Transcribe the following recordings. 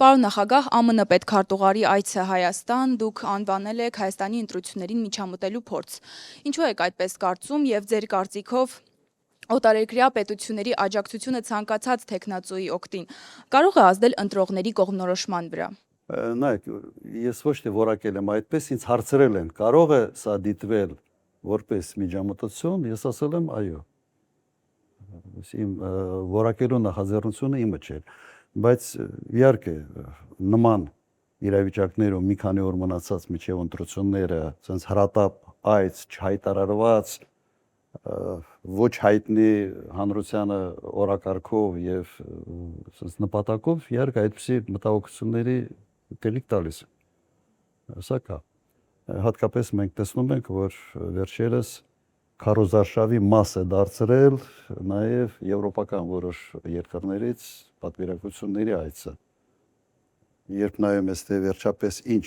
Պարոն նախագահ, ԱՄՆ պետքարտուղարի այցը Հայաստան, դուք անվանել եք Հայաստանի ընտրություններին միջամտելու փորձ։ Ինչու եք այդպես կարծում եւ ձեր կարծիքով օտարերկրյա պետությունների աջակցությունը ցանկացած տեխնացուի օգտին կարող է ազդել ընտրողների կողմնորոշման վրա։ Նայեք, ես ոչ թե որակել եմ այդպես, ինձ հարցրել են, կարող է սա դիտվել որպես միջամտություն, ես ասել եմ այո։ Իմ որակելու նախաձեռնությունը իմը չէր, բայց իհարկե նման իրավիճակներում մի քանի օր մնացած միջև ընտրությունները, ցենց հրատապ այց չհայտարարված ոչ հայտնի հանրությանը օրակարգով եւ ցենց նպատակով իհարկե այդպիսի մտահոգությունների տեղիք տալիս։ Սա կա։ Հատկապես մենք տեսնում ենք, որ վերջերս քարոզարշավի մաս է դարձրել նաև եվրոպական որոշ երկրներից պատվիրակությունների այցը։ Երբ նայում ես թե վերջապես ինչ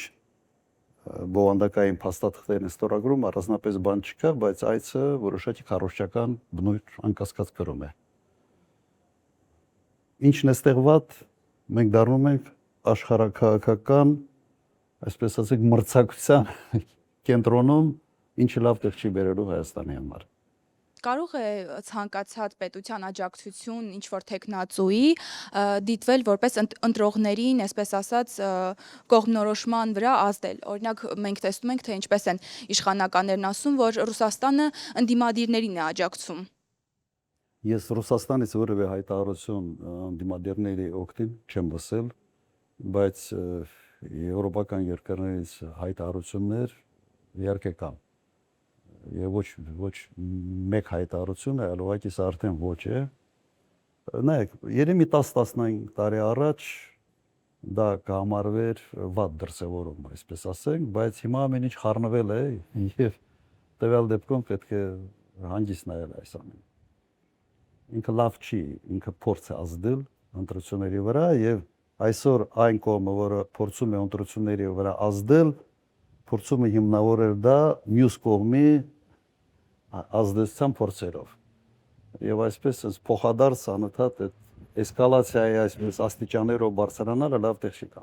բովանդակային փաստաթղթեր են ստորագրում, առանձնապես բան չկա, բայց այցը որոշակի քարոզչական բնույթ անկասկած կրում է։ Ինչն է ստեղված, մենք դառնում ենք աշխարհաքաղաքական, այսպես ասենք, մրցակցության կենտրոնում, ինչը լավ տեղ չի բերելու Հայաստանի համար։ Կարող է ցանկացած պետության աջակցություն ինչ-որ տեխնացուի դիտվել որպես ընտրողներին, այսպես ասած, կողմնորոշման վրա ազդել։ Օրինակ, մենք տեսնում ենք, թե ինչպես են իշխանականներն ասում, որ Ռուսաստանը ընդդիմադիրներին է աջակցում։ Ես Ռուսաստանից որևէ հայտարարություն ընդդիմադիրների օգտին չեմ լսել, բայց եվրոպական երկրներից հայտարարություններ իհարկե կան։ Եվ ոչ մեկ հայտարարություն է, այլ ուղղակի սա արդեն ոչ է։ Նայեք, երևի 10-15 տարի առաջ դա կհամարվեր վատ դրսևորում, այսպես ասենք, բայց հիմա ամեն ինչ խառնվել է եւ տվյալ դեպքում պետք է հանգիստ նայել այս ամենին։ Ինքը լավ չի, ինքը փորձ է ազդել ընտրությունների վրա եւ այսօր այն կողմը, որը փորձում է ընտրությունների վրա ազդել, փորձում է հիմնավորել դա մյուս կողմի ազդեցության փորձերով։ Եվ այսպես փոխադարձ անընդհատ այդ էսկալացիայի այսպես աստիճաններով բարձրանալը լավ տեղ չի կա։